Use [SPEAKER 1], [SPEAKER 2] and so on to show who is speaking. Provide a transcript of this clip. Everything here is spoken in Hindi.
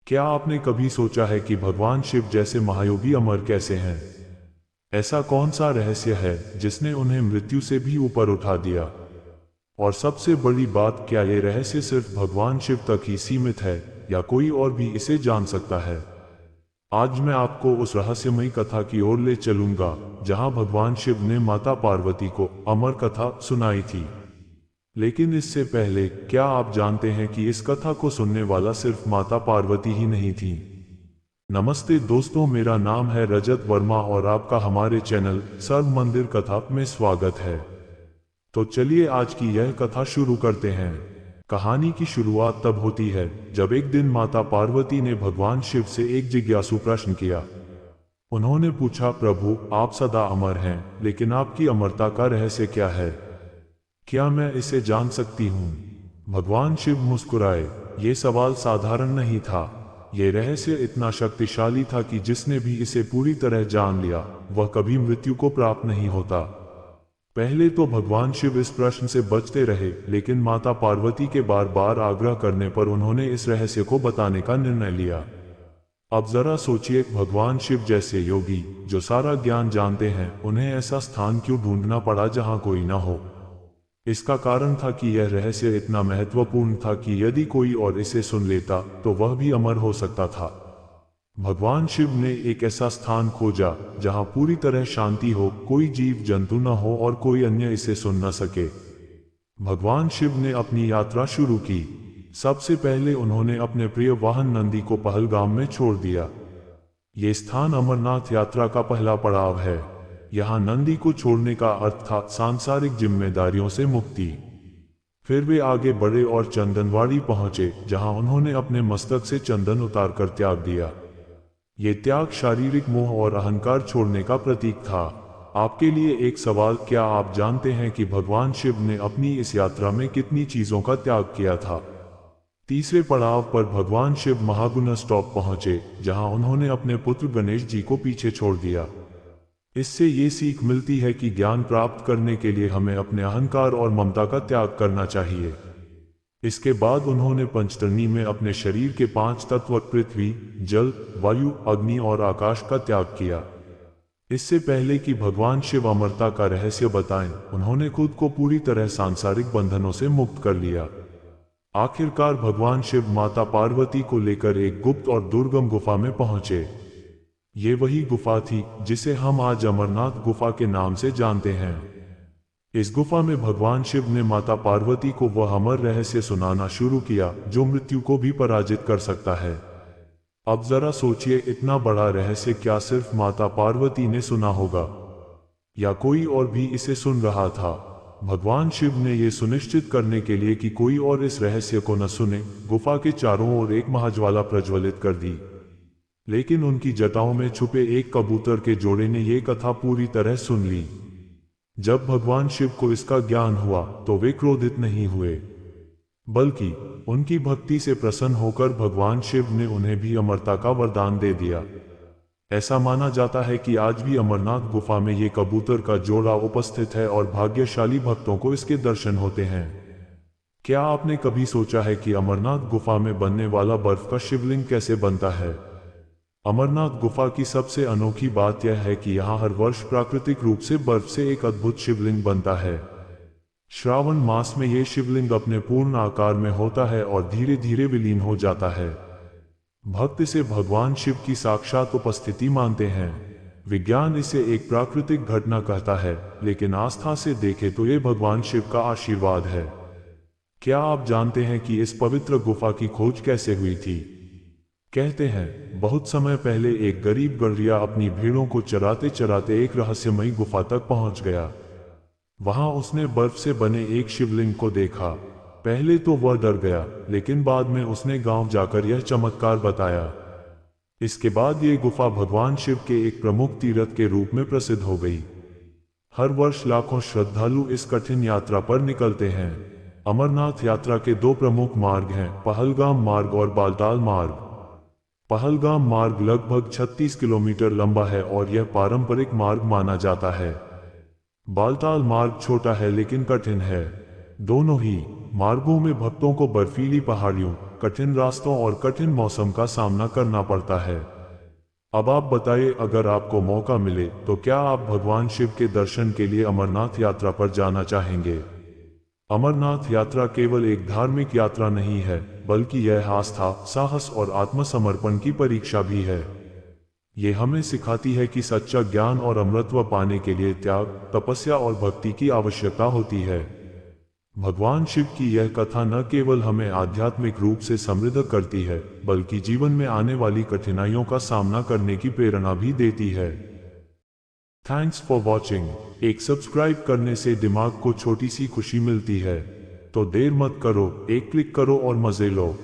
[SPEAKER 1] क्या आपने कभी सोचा है कि भगवान शिव जैसे महायोगी अमर कैसे हैं? ऐसा कौन सा रहस्य है जिसने उन्हें मृत्यु से भी ऊपर उठा दिया? और सबसे बड़ी बात, क्या ये रहस्य सिर्फ भगवान शिव तक ही सीमित है या कोई और भी इसे जान सकता है? आज मैं आपको उस रहस्यमयी कथा की ओर ले चलूंगा जहां भगवान शिव ने माता पार्वती को अमर कथा सुनाई थी। लेकिन इससे पहले, क्या आप जानते हैं कि इस कथा को सुनने वाला सिर्फ माता पार्वती ही नहीं थी? नमस्ते दोस्तों, मेरा नाम है रजत वर्मा और आपका हमारे चैनल सर्व मंदिर कथा में स्वागत है। तो चलिए आज की यह कथा शुरू करते हैं। कहानी की शुरुआत तब होती है जब एक दिन माता पार्वती ने भगवान शिव से एक जिज्ञासु प्रश्न किया। उन्होंने पूछा, प्रभु, आप सदा अमर हैं, लेकिन आपकी अमरता का रहस्य क्या है? क्या मैं इसे जान सकती हूँ? भगवान शिव मुस्कुराए। ये सवाल साधारण नहीं था। ये रहस्य इतना शक्तिशाली था कि जिसने भी इसे पूरी तरह जान लिया, वह कभी मृत्यु को प्राप्त नहीं होता। पहले तो भगवान शिव इस प्रश्न से बचते रहे, लेकिन माता पार्वती के बार बार आग्रह करने पर उन्होंने इस रहस्य को बताने का निर्णय लिया। अब जरा सोचिए, भगवान शिव जैसे योगी जो सारा ज्ञान जानते हैं, उन्हें ऐसा स्थान क्यों ढूंढना पड़ा जहां कोई ना हो? इसका कारण था कि यह रहस्य इतना महत्वपूर्ण था कि यदि कोई और इसे सुन लेता तो वह भी अमर हो सकता था। भगवान शिव ने एक ऐसा स्थान खोजा जहां पूरी तरह शांति हो, कोई जीव जंतु न हो और कोई अन्य इसे सुन न सके। भगवान शिव ने अपनी यात्रा शुरू की। सबसे पहले उन्होंने अपने प्रिय वाहन नंदी को पहलगाम में छोड़ दिया। ये स्थान अमरनाथ यात्रा का पहला पड़ाव है। यहाँ नंदी को छोड़ने का अर्थ था सांसारिक जिम्मेदारियों से मुक्ति। फिर वे आगे बढ़े और चंदनवाड़ी पहुंचे, जहां उन्होंने अपने मस्तक से चंदन उतारकर त्याग दिया। ये त्याग शारीरिक मोह और अहंकार छोड़ने का प्रतीक था। आपके लिए एक सवाल, क्या आप जानते हैं कि भगवान शिव ने अपनी इस यात्रा में कितनी चीजों का त्याग किया था? तीसरे पड़ाव पर भगवान शिव महागुना स्टॉप पहुंचे, जहां उन्होंने अपने पुत्र गणेश जी को पीछे छोड़ दिया। इससे ये सीख मिलती है कि ज्ञान प्राप्त करने के लिए हमें अपने अहंकार और ममता का त्याग करना चाहिए। इसके बाद उन्होंने पंचतरणी में अपने शरीर के 5 तत्व पृथ्वी, जल, वायु, अग्नि और आकाश का त्याग किया। इससे पहले कि भगवान शिव अमरता का रहस्य बताएं, उन्होंने खुद को पूरी तरह सांसारिक बंधनों से मुक्त कर लिया। आखिरकार भगवान शिव माता पार्वती को लेकर एक गुप्त और दुर्गम गुफा में पहुंचे। ये वही गुफा थी जिसे हम आज अमरनाथ गुफा के नाम से जानते हैं। इस गुफा में भगवान शिव ने माता पार्वती को वह अमर रहस्य सुनाना शुरू किया जो मृत्यु को भी पराजित कर सकता है। अब जरा सोचिए, इतना बड़ा रहस्य क्या सिर्फ माता पार्वती ने सुना होगा या कोई और भी इसे सुन रहा था? भगवान शिव ने यह सुनिश्चित करने के लिए कि कोई और इस रहस्य को न सुने, गुफा के चारों ओर एक महाज्वाला प्रज्वलित कर दी। लेकिन उनकी जटाओं में छुपे एक कबूतर के जोड़े ने यह कथा पूरी तरह सुन ली। जब भगवान शिव को इसका ज्ञान हुआ तो वे क्रोधित नहीं हुए, बल्कि उनकी भक्ति से प्रसन्न होकर भगवान शिव ने उन्हें भी अमरता का वरदान दे दिया। ऐसा माना जाता है कि आज भी अमरनाथ गुफा में ये कबूतर का जोड़ा उपस्थित है और भाग्यशाली भक्तों को इसके दर्शन होते हैं। क्या आपने कभी सोचा है कि अमरनाथ गुफा में बनने वाला बर्फ का शिवलिंग कैसे बनता है? अमरनाथ गुफा की सबसे अनोखी बात यह है कि यहाँ हर वर्ष प्राकृतिक रूप से बर्फ से एक अद्भुत शिवलिंग बनता है। श्रावण मास में ये शिवलिंग अपने पूर्ण आकार में होता है और धीरे धीरे विलीन हो जाता है। भक्त इसे भगवान शिव की साक्षात उपस्थिति मानते हैं। विज्ञान इसे एक प्राकृतिक घटना कहता है, लेकिन आस्था से देखें तो ये भगवान शिव का आशीर्वाद है। क्या आप जानते हैं कि इस पवित्र गुफा की खोज कैसे हुई थी? कहते हैं, बहुत समय पहले एक गरीब गड़रिया अपनी भेड़ों को चराते चराते एक रहस्यमयी गुफा तक पहुंच गया। वहां उसने बर्फ से बने एक शिवलिंग को देखा। पहले तो वह डर गया, लेकिन बाद में उसने गांव जाकर यह चमत्कार बताया। इसके बाद ये गुफा भगवान शिव के एक प्रमुख तीर्थ के रूप में प्रसिद्ध हो गई। हर वर्ष लाखों श्रद्धालु इस कठिन यात्रा पर निकलते हैं। अमरनाथ यात्रा के 2 प्रमुख मार्ग हैं, पहलगाम मार्ग और बालताल मार्ग। पहलगाम मार्ग लगभग 36 किलोमीटर लंबा है और यह पारंपरिक मार्ग माना जाता है। बालताल मार्ग छोटा है लेकिन कठिन है। दोनों ही मार्गों में भक्तों को बर्फीली पहाड़ियों, कठिन रास्तों और कठिन मौसम का सामना करना पड़ता है। अब आप बताइए, अगर आपको मौका मिले तो क्या आप भगवान शिव के दर्शन के लिए अमरनाथ यात्रा पर जाना चाहेंगे? अमरनाथ यात्रा केवल एक धार्मिक यात्रा नहीं है, बल्कि यह आस्था, साहस और आत्मसमर्पण की परीक्षा भी है। ये हमें सिखाती है कि सच्चा ज्ञान और अमृतत्व पाने के लिए त्याग, तपस्या और भक्ति की आवश्यकता होती है। भगवान शिव की यह कथा न केवल हमें आध्यात्मिक रूप से समृद्ध करती है, बल्कि जीवन में आने वाली कठिनाइयों का सामना करने की प्रेरणा भी देती है। Thanks for watching. एक सब्सक्राइब करने से दिमाग को छोटी सी खुशी मिलती है, तो देर मत करो, एक क्लिक करो और मजे लो।